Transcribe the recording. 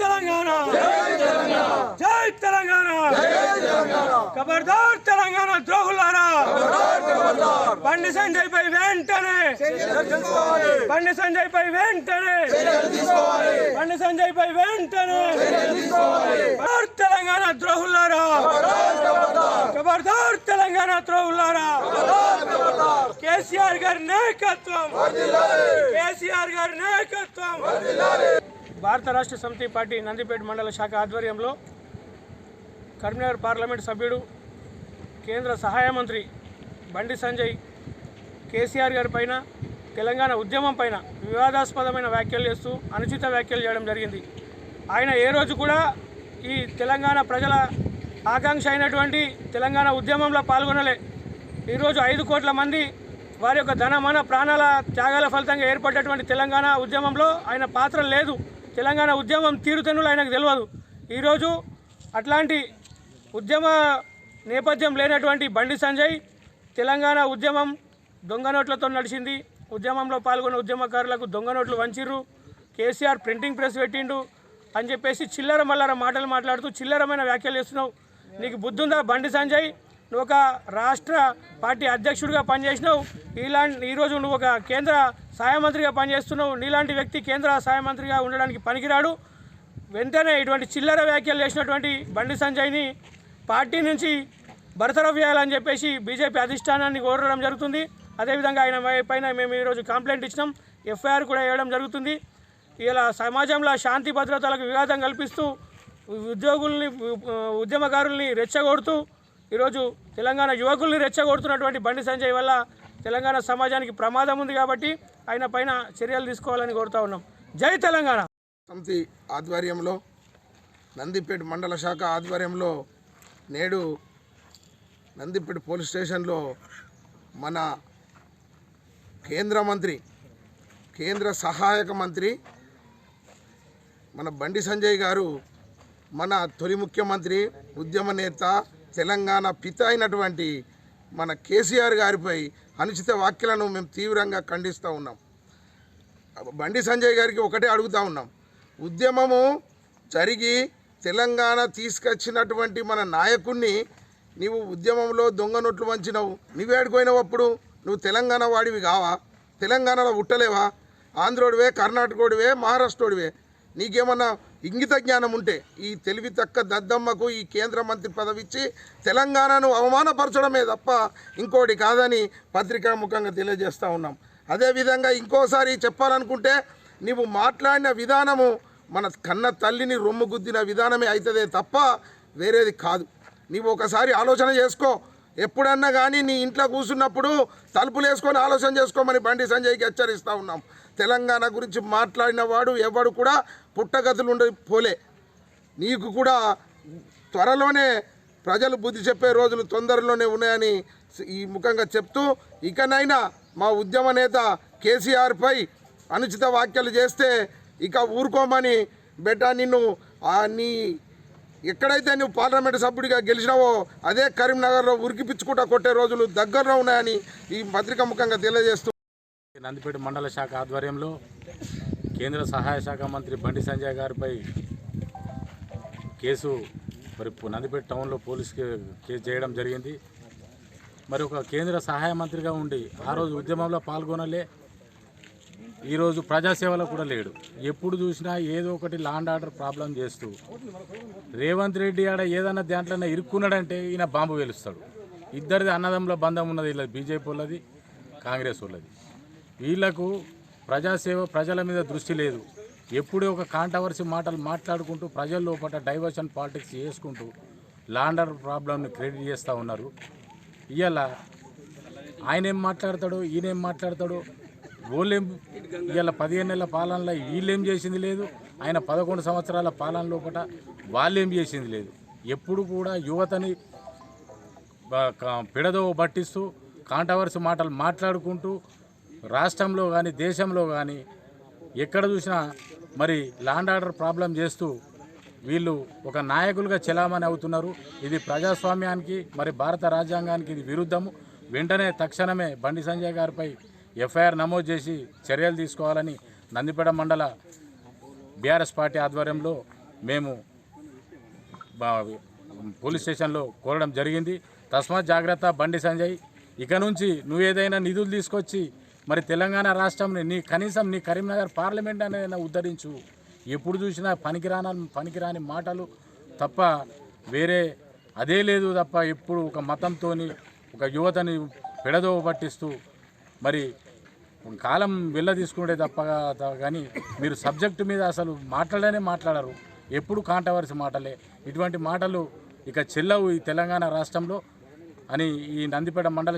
తెలంగాణ జై తెలంగాణ ఖబర్దార్ తెలంగాణ ద్రోహులారా బండి సంజయ్ పై వెంటనే బండి సంజయ్ పై వెంటనే బండి సంజయ్ పై వెంటనే తెలంగాణ ద్రోహులారా ఖబర్దార్ తెలంగాణ ద్రోహులారా కేసీఆర్ గారి నాయకత్వం కేసీఆర్ గారి నాయకత్వం భారత రాష్ట్ర సమితి పార్టీ నందిపేట మండల శాఖ ఆధ్వర్యంలో కరీంనగర్ పార్లమెంట్ సభ్యుడు కేంద్ర సహాయ మంత్రి బండి సంజయ్ కేసీఆర్ గారి పైన తెలంగాణ ఉద్యమం పైన వివాదాస్పదమైన వ్యాఖ్యలు చేస్తూ అనుచిత వ్యాఖ్యలు చేయడం జరిగింది. ఆయన ఏ రోజు కూడా ఈ తెలంగాణ ప్రజల ఆకాంక్ష అయినటువంటి తెలంగాణ ఉద్యమంలో పాల్గొనలే. ఈరోజు 5 కోట్ల మంది వారి యొక్క ధనమాన ప్రాణాల త్యాగాల ఫలితంగా ఏర్పడ్డటువంటి తెలంగాణ ఉద్యమంలో ఆయన పాత్ర లేదు. తెలంగాణ ఉద్యమం తీరుతెన్నులు ఆయనకు తెలియదు. ఈరోజు అట్లాంటి ఉద్యమ నేపథ్యం లేనటువంటి బండి సంజయ్ తెలంగాణ ఉద్యమం దొంగ నోట్లతో నడిచింది, ఉద్యమంలో పాల్గొన్న ఉద్యమకారులకు దొంగ నోట్లు వంచిర్రు, కేసీఆర్ ప్రింటింగ్ ప్రెస్ పెట్టిండు అని చెప్పేసి చిల్లర మల్లర మాటలు మాట్లాడుతూ చిల్లరమైన వ్యాఖ్యలు చేస్తున్నావు. నీకు బుద్ధుందా బండి సంజయ్? నువ్వు ఒక రాష్ట్ర పార్టీ అధ్యక్షుడిగా పనిచేసినావు, ఈరోజు నువ్వు ఒక కేంద్ర సహాయ మంత్రిగా పనిచేస్తున్నావు. నీలాంటి వ్యక్తి కేంద్ర సహాయ మంత్రిగా ఉండడానికి పనికిరాడు. వెంటనే ఇటువంటి చిల్లర వ్యాఖ్యలు చేసినటువంటి బండి సంజయ్ని పార్టీ నుంచి బర్తరఫ్ చేయాలని చెప్పేసి బీజేపీ అధిష్టానాన్ని కోరడం జరుగుతుంది. అదేవిధంగా ఆయన పైన మేము ఈరోజు కంప్లైంట్ ఇచ్చినాం, ఎఫ్ఐఆర్ కూడా వేయడం జరుగుతుంది. ఇలా సమాజంలో శాంతి భద్రతలకు విఘాతం కల్పిస్తూ ఉద్యోగుల్ని ఉద్యమకారుల్ని రెచ్చగొడుతూ ఈరోజు తెలంగాణ యువకుల్ని రెచ్చగొడుతున్నటువంటి బండి సంజయ్ వల్ల తెలంగాణ సమాజానికి ప్రమాదం ఉంది కాబట్టి ఆయన పైన చర్యలు తీసుకోవాలని కోరుతా ఉన్నాం. జై తెలంగాణ సమితి ఆధ్వర్యంలో నందిపేట మండల శాఖ ఆధ్వర్యంలో నేడు నందిపేట పోలీస్ స్టేషన్లో మన కేంద్ర మంత్రి కేంద్ర సహాయక మంత్రి మన బండి సంజయ్ గారు మన తొలి ముఖ్యమంత్రి ఉద్యమ నేత తెలంగాణ పిత అయినటువంటి మన కేసీఆర్ గారిపై అనుచిత వ్యాఖ్యలను మేము తీవ్రంగా ఖండిస్తూ ఉన్నాం. బండి సంజయ్ గారికి ఒకటే అడుగుతూ ఉన్నాం, ఉద్యమము జరిగి తెలంగాణ తీసుకొచ్చినటువంటి మన నాయకుడిని నీవు ఉద్యమంలో దొంగ నోట్లు వంచినావు. నువ్వేడుకోయినావు? అప్పుడు నువ్వు తెలంగాణ వాడివి కావా? తెలంగాణలో ఉట్టలేవా? ఆంధ్రోడివే, కర్ణాటకోడివే, మహారాష్ట్రోడివే. నీకేమన్నా ఇంగిత జ్ఞానం ఉంటే ఈ తెలివి తక్క దద్దమ్మకు ఈ కేంద్ర మంత్రి పదవి ఇచ్చి తెలంగాణను అవమానపరచడమే తప్ప ఇంకోటి కాదని పత్రికాముఖంగా తెలియజేస్తూ ఉన్నాం. అదేవిధంగా ఇంకోసారి చెప్పాలనుకుంటే నీవు మాట్లాడిన విధానము మన కన్న తల్లిని రొమ్ము గుద్దిన విధానమే అవుతుందే తప్ప వేరేది కాదు. నీవు ఒకసారి ఆలోచన చేసుకో. ఎప్పుడన్నా కానీ నీ ఇంట్లో కూర్చున్నప్పుడు తలుపులు వేసుకొని ఆలోచన చేసుకోమని బండి సంజయ్కి హెచ్చరిస్తూ ఉన్నాం. తెలంగాణ గురించి మాట్లాడిన వాడు ఎవడు కూడా పుట్టగతులు పోలే. నీకు కూడా త్వరలోనే ప్రజలు బుద్ధి చెప్పే రోజులు తొందరలోనే ఉన్నాయని ఈ ముఖంగా చెప్తూ, ఇకనైనా మా ఉద్యమ నేత కేసీఆర్పై అనుచిత వ్యాఖ్యలు చేస్తే ఇక ఊరుకోమని బెట్ట నిన్ను నీ ఎక్కడైతే నువ్వు పార్లమెంటు సభ్యుడిగా గెలిచినావో అదే కరీంనగర్లో ఉరికిపిచ్చుకుంటా కొట్టే రోజులు దగ్గరలో ఉన్నాయని ఈ పత్రికా ముఖంగా తెలియజేస్తూ నందిపేట మండల శాఖ ఆధ్వర్యంలో కేంద్ర సహాయ శాఖ మంత్రి బండి సంజయ్ గారిపై కేసు మరి నందిపేట టౌన్లో పోలీసు కేసు చేయడం జరిగింది. మరి ఒక కేంద్ర సహాయ మంత్రిగా ఉండి ఆ రోజు ఉద్యమంలో పాల్గొనలే, ఈరోజు ప్రజాసేవలో కూడా లేడు. ఎప్పుడు చూసినా ఏదో ఒకటి లాండ్ ఆర్డర్ ప్రాబ్లం చేస్తూ రేవంత్ రెడ్డి ఆడ ఏదన్నా దాంట్లో ఇరుక్కున్నాడంటే ఈయన బాంబు వేలుస్తాడు. ఇద్దరిది అన్నదమ్ముల బంధం ఉన్నది, ఇలా బీజేపీ వాళ్ళది, కాంగ్రెస్ వాళ్ళది. వీళ్లకు ప్రజాసేవ ప్రజల మీద దృష్టి లేదు. ఎప్పుడూ ఒక కాంట్రవర్సీ మాటలు మాట్లాడుకుంటూ ప్రజల లోపల డైవర్షన్ పాలిటిక్స్ చేసుకుంటూ లాండ్ ఆర్డర్ ప్రాబ్లంని క్రియేట్ చేస్తూ ఉన్నారు. ఇవాళ ఆయన ఏం మాట్లాడతాడో ఈయనేం మాట్లాడతాడో వాళ్ళేం ఇవాళ 15 నెలల పాలనలో వీళ్ళేం చేసింది లేదు, ఆయన 11 సంవత్సరాల పాలన లోపల వాళ్ళేం చేసింది లేదు. ఎప్పుడు కూడా యువతని పిడదోవ పట్టిస్తూ కాంట్రవర్సీ మాటలు మాట్లాడుకుంటూ రాష్ట్రంలో కానీ దేశంలో కానీ ఎక్కడ చూసినా మరి లాండ్ ఆర్డర్ ప్రాబ్లం చేస్తూ వీళ్ళు ఒక నాయకులుగా చెలామణి అవుతున్నారు. ఇది ప్రజాస్వామ్యానికి మరి భారత రాజ్యాంగానికి ఇది విరుద్ధము. వెంటనే తక్షణమే బండి సంజయ్ గారిపై ఎఫ్ఐఆర్ నమోదు చేసి చర్యలు తీసుకోవాలని నందిపేట మండల బీఆర్ఎస్ పార్టీ ఆధ్వర్యంలో మేము పోలీస్ స్టేషన్లో కోరడం జరిగింది. తస్మాత్ జాగ్రత్త బండి సంజయ్, ఇక నుంచి నువ్వు ఏదైనా నిధులు తీసుకొచ్చి మరి తెలంగాణ రాష్ట్రంని కనీసం నీ కరీంనగర్ పార్లమెంట్ అనేది ఉద్ధరించు. ఎప్పుడు చూసినా పనికిరాని మాటలు తప్ప వేరే అదే లేదు తప్ప ఎప్పుడు ఒక మతంతో ఒక యువతని పెడదోవ పట్టిస్తూ మరి కాలం వెళ్ళ తీసుకుంటే తప్ప కానీ మీరు సబ్జెక్టు మీద అసలు మాట్లాడరు. ఎప్పుడు కాంట్రవర్సీ మాటలే. ఇటువంటి మాటలు ఇక చెల్లవు ఈ తెలంగాణ రాష్ట్రంలో అని ఈ నందిపేట మండల